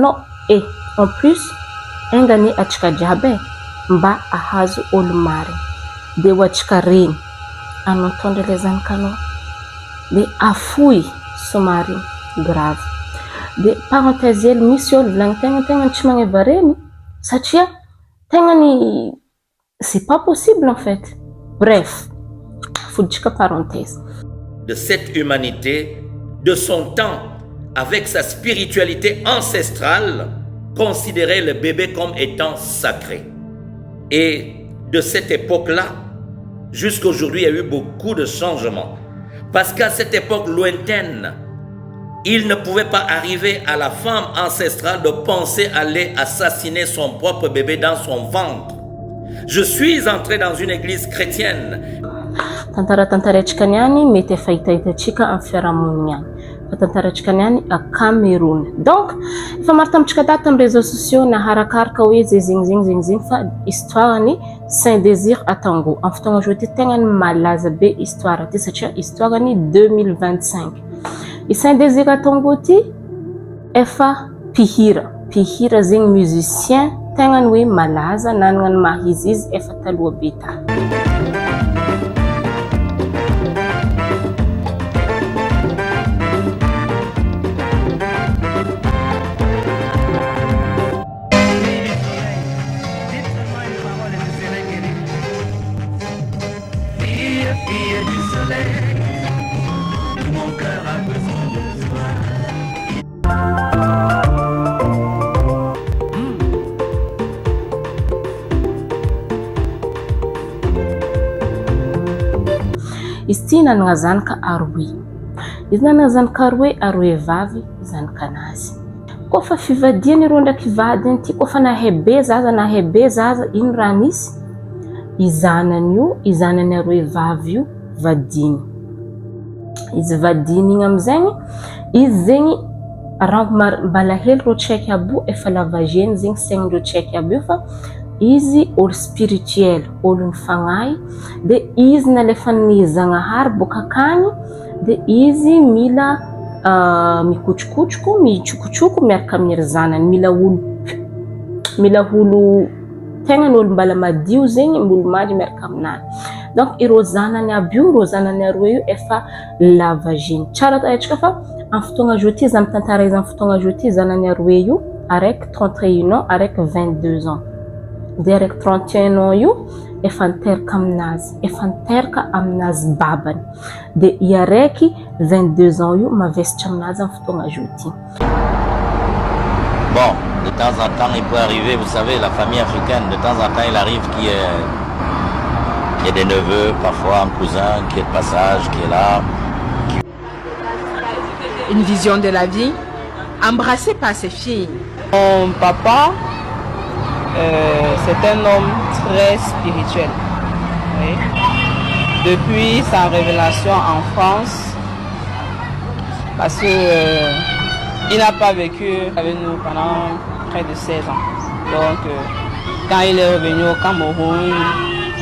Non, et en plus engany atsika jiaby mba ahazo olo mariny de ho atsika reny anao tondra le zanakanao de afoy somary grave. De parenthèse hely misy olo volagnin-tegna tsy magneva reny satria tegnany c'est pas possible en fait. Bref, foditsika parenthèse. De cette humanité, de son temps, avec sa spiritualité ancestrale, considérait le bébé comme étant sacré. Et de cette époque-là, jusqu'à aujourd'hui, il y a eu beaucoup de changements. Parce qu'à cette époque lointaine, il ne pouvait pas arriver à la femme ancestrale de penser aller assassiner son propre bébé dans son ventre. Je suis entré dans une église chrétienne. Tantaratsika niany mety efa hitahitantsika amin'ny fiarahamonina any. Fa tantaratsika niany à Cameroun. Donc efa maro tamintsika daty amin'ny réseaux sociaux na harakaraka hoe zegny fa histoire ni Saint Désir à Tango. Amin'ny fotoagna aujourd'hui tegna ny malaza be histoire ty satria histoire ni 2025. I Saint Désir à Tango ty efa mpihira zegny musicien tegna ny hoe malaza nanagna ny mahizy izy efa taloha be ta. Izy ty nanagna zanaka aroe. Izy nanagna zanaka aroe vavy zanakanazy. Koa fa fivadiany ireo ndraiky vadiny ty, koa fa nahebe zaza, ino raha nisy? I zanany aroe vavy io vadiny. Izy vadiny igny amizegny, izy zegny raha mbala hely rô tsaiky aby io efa lavageny zegny saigny tsaiky aby io fa izy olo spirituel, olo ny fagnahy, de izy nalefa ny zagnahary boka akany, de izy mila mikotrokotroko, mitsokotsoko miaraka amin'ny zanany, mila olo tegna ny olo mbala madio zegny, olo mady miaraka aminany. Donc ireo zanany aby io, ireo zanany aroe io efa lavageny. Tsara taitsika fa amin'ny fotoagna aujourd'hui izy amin'ny tantara izy amin'ny fotoagna aujourd'hui zanany aroe io araiky 31 ans, araiky 22 ans. De araiky 31 ans io efa niteraka aminazy babany. De i araiky 22 ans io mavesitra aminazy amin'ny fotoagna aujourd'hui. Bon, de temps en temps il peut arriver, vous savez, la famille africaine, de temps en temps il arrive qu'il y ait des neveux, parfois un cousin qui est de passage, qui est là. Une vision de la vie, embrassée par ses filles. Mon papa, c'est un homme très spirituel. Oui. Depuis sa révélation en France, parce que il n'a pas vécu avec nous pendant près de 16 ans. Donc, quand il est revenu au Cameroun,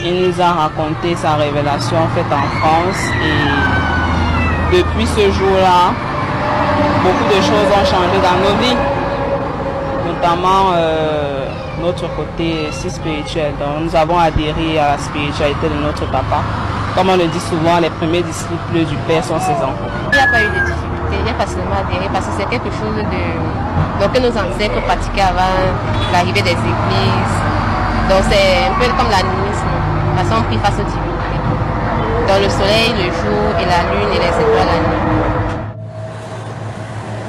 il nous a raconté sa révélation faite en France. Et depuis ce jour-là, beaucoup de choses ont changé dans nos vies, notamment notre côté si spirituel. Donc, nous avons adhéré à la spiritualité de notre papa. Comme on le dit souvent, les premiers disciples du Père sont ses enfants. Il n'y a pas eu de difficulté, il y a facilement adhéré parce que c'est quelque chose que nos ancêtres pratiquaient avant l'arrivée des églises. Donc c'est un peu comme l'animisme, parce qu'on prie face aux divinités. Dans le soleil, le jour et la lune et les étoiles la nuit.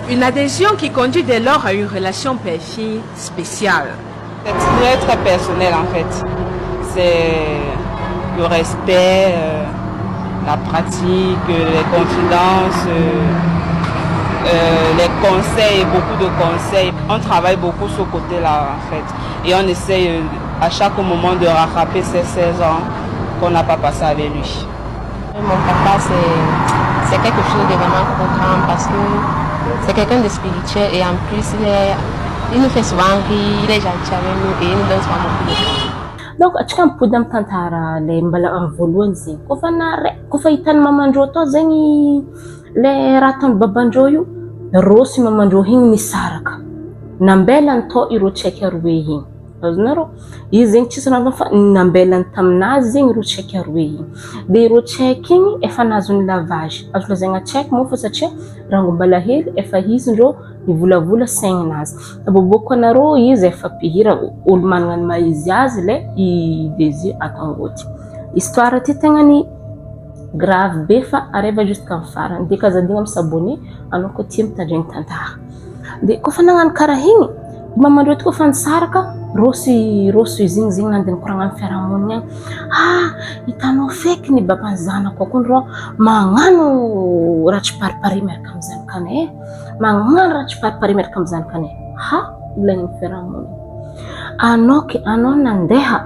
Une adhésion qui conduit dès lors à une relation père-fille spéciale. C'est très très personnel en fait. C'est le respect, la pratique, les confidences, les conseils, beaucoup de conseils. On travaille beaucoup ce côté-là en fait. Et on essaye à chaque moment de rattraper ces 16 ans qu'on n'a pas passé avec lui. Mon papa, c'est quelque chose de vraiment grand parce que c'est quelqu'un de spirituel et en plus il nous fait souvent rire, il est gentil avec nous et il nous donne souvent beaucoup de choses. Donc atsika mipody amin'ny tantara le mbala amin'ny voalohany zegny kofa hitan'ny mamandreo atao zegny le raha ataon'ny babandreo io rô sy mamandreo igny nisaraka nambelany tao ireo tsaiky aroe igny. Azonareo izy zegny tsisy raha fa nambelany taminazy zegny ireo tsaiky aroe igny. De ireo tsaiky igny efa nazony lavage. Azo lazaigna tsaiky moa fa satria raha ngombala hely efa izy ndreo nivolavola saigninazy. Aboboko anareo izy efa pihira olo manana ny maha izy azy le i désir atangoty. Histoire ty tegna ny grave be fa areva jusqu'à amin'ny farany. De kazadigna misabony anao koa tia mitandregny tantara. De kofa nagnano karaha igny mamandreo ty kofa nisaraka rosy izy igny zegny nandeha nikoragna amin'ny fiarahamonigny agny. Hitanao feky ny baban'ny zanako koa ndreo magnano raha tsy paripari miaraka amin'ny zanakanay. Magnano raha tsy paripari miaraka amin'ny zanakanay. Ilagny amin'ny fiarahamonigny. Anao nandeha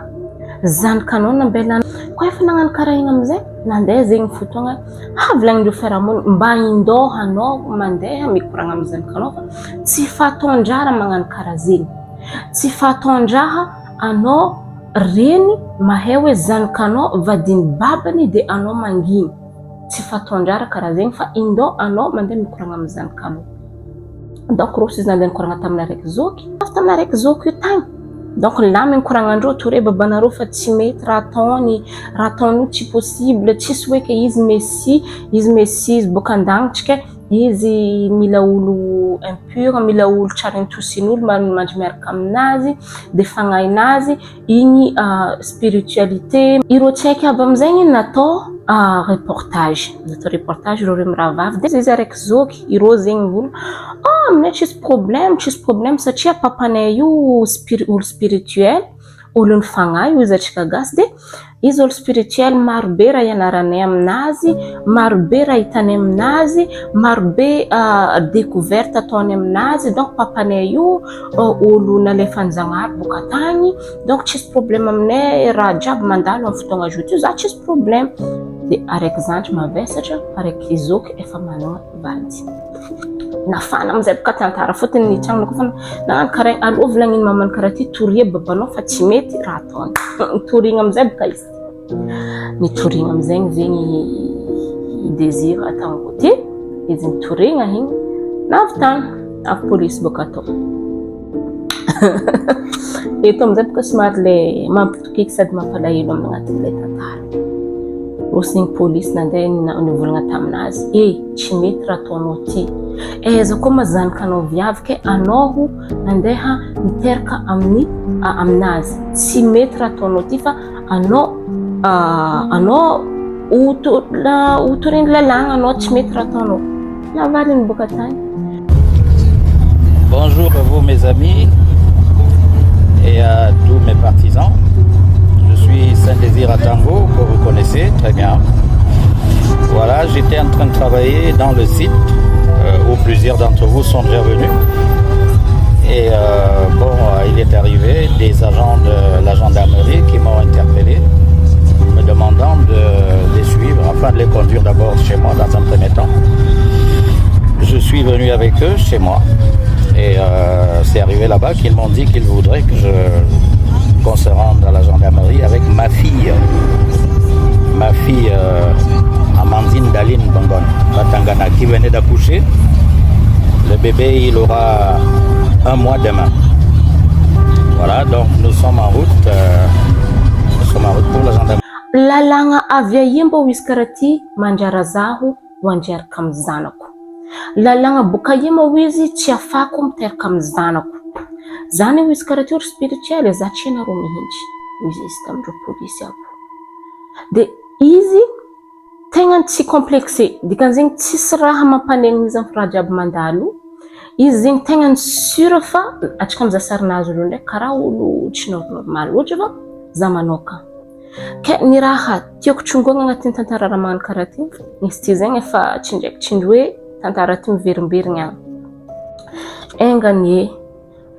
zanakanao nambela koa efa nagnano karaha igny amizay nandeha zegny fotoagna volagnin-dreo fiarahamonigny mba indohanao mandeha mikoragna amin'ny zanakanao fa tsy fahatondraha magnano karaha zegny. Tsy fahatondraha anao reny mahay hoe zanakanao vadiny babany de anao manginy. Tsy fahatondraha karaha zegny fa indo anao mandeha mikoragna amin'ny zanakanao. Donc rosy izy nandeha nikoragna tamina raiky zoky. Tamina raiky zoky io tagny. Donc là mikoragnandreo tore babanareo fa tsy mety raha ataony tsy possible tsisy hoe ke izy messi izy boka andagnitsika izy mila olo impur mila olo tsara intosin'olo mandry miaraka aminazy de fagnainazy igny spiritualité ireo tsaiky aby amizay natao reportage ireo remiravavy de izy araiky zoky ireo zegny olo aminay tsisy problème satria papanay io olo spirituel olo ny fagnahy io izy atsika gasy de izy olo spirituel marobe raha ianaranay aminazy marobe raha hitanay aminazy marobe découverte ataony aminazy donc papanay io olo nalefany zagnahary boka tagny donc tsisy problème aminay raha jiaby mandalo amin'ny fotoagna joty io za tsisy problème de araiky zandry mavesatra araiky zoky efa manana vady nafana amizay boka tantara fotony nitragno kofa nagnano karaha alô volagniny mamany karaha ty toria babanao fa tsy mety raha ataony nitorigna amizay boka izy nitorigna amizay zegny désir atangoty izy nitorigna igny navitany avy police boka atao eto amizay boka somary le mampitokiky sady mampalahelo amin'agnatin'ilay tantara rosy police nandeha nivolagna taminazy tsy mety raha ataonao ty za koa mazanakanao viavy ke anao nandeha niteraka aminazy tsy mety raha ataonao ty fa anao utoreny lalagna anao tsy mety raha ataonao navaliny boka tagny. Bonjour à vous mes amis et à tous mes partisans. Je suis Saint-Désir Atango, que vous connaissez très bien. Voilà, j'étais en train de travailler dans le site où plusieurs d'entre vous sont déjà venus. Et il est arrivé des agents de la gendarmerie qui m'ont interpellé, me demandant de les suivre, afin de les conduire d'abord chez moi dans un premier temps. Je suis venu avec eux chez moi. Et c'est arrivé là-bas qu'ils m'ont dit qu'ils voudraient qu'on se rende à la gendarmerie avec ma fille Amandine Daline Bangon Batangana, qui venait d'accoucher. Le bébé, il aura 1 mois demain. Voilà, donc nous sommes en route pour la gendarmerie. Lalagna avy aimba ho izy karaha ty mandrara zaho ho andriaraka amin'ny zanako. Lalagna boka ema ho izy tsy afako miteraka amin'ny zanako. Zany ho izy karaha ty olo spirituel za tsy hainareo mihitsy izy tamindreo polisy aby. De izy tegna tsy complexe dikan'zegny tsisy raha mampanegny izy amin'ny raha jiaby mandalo. Izy zegny tegna ny sûr fa atsika mizaha sarinazy olo ndraiky karaha olo tsy normal loatra fa za manoka. Ke ny raha tiako tsongogna agnatin'ny tantara raha magnano karaha ty izy ty zegny efa tsy ndraiky tsindry hoe tantara ty miverimberigny agny. Engany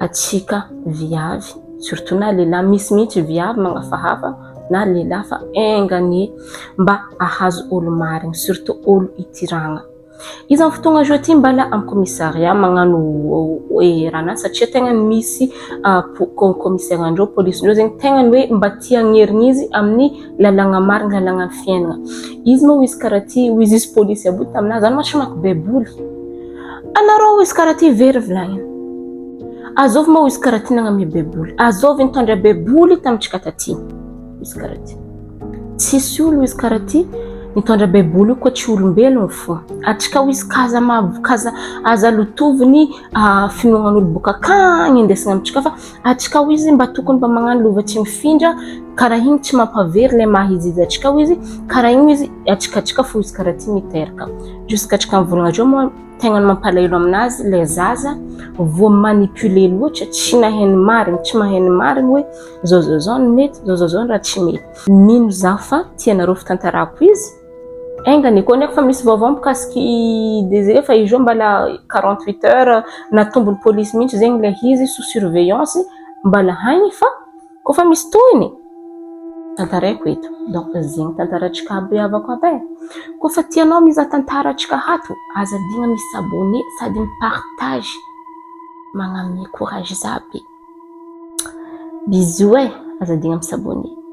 atsika viavy surtout na lehilahy misy mihitsy viavy magnafahafa na lehilahy fa engany mba ahazo olo marigny surtout olo itiragna. Izy amin'ny fotoagna joty mbala amin'ny commissariat magnano raha satria tegna misy commissaire andreo police ndreo zegny tegna hoe mba tia agnerigny izy amin'ny lalagna marigny lalagna fiainagna. Izy moa izy karaha ty izy police aby taminazy zany matry manko beboly. Anareo izy karaha ty very volagniny. azovy moa izy karaha ty nagname beboly, azovy nitondra beboly tamintsika taty izy karaha ty. Tsisy olo izy karaha ty nitondra beboly koa tsy olombelogno fo. Atsika ho izy kaza aza lotoviny finoagnan'olo boka akagny indesina amintsika fa atsika ho izy mba tokony mba magnano lova tsy mifindra karaha igny tsy mampavery le maha izy atsika ho izy karaha igny izy atsika fo izy karaha ty miteraka. Jusqu'à atsika mivolagna zao moa tegna mampalahelo aminazy le zaza vo manipule loatra tsy naheny marigny tsy maheny marigny hoe zao no mety zao raha tsy mety. Mino zaho fa tianareo fitantarako izy engany koa nefa fa misy vaovao mikasiky DG fa izy mbala 48 heures na tombony police mihitsy zegny le izy sous surveillance mbala haigny fa kofa misy tohiny tantaraiko eto. Donc zegny tantaratsika aby avako aby. Kofa tianao mizaha tantaratsika hato aza digna misabone sady mipartage magname courage zaby. Bisous aza digna misabone.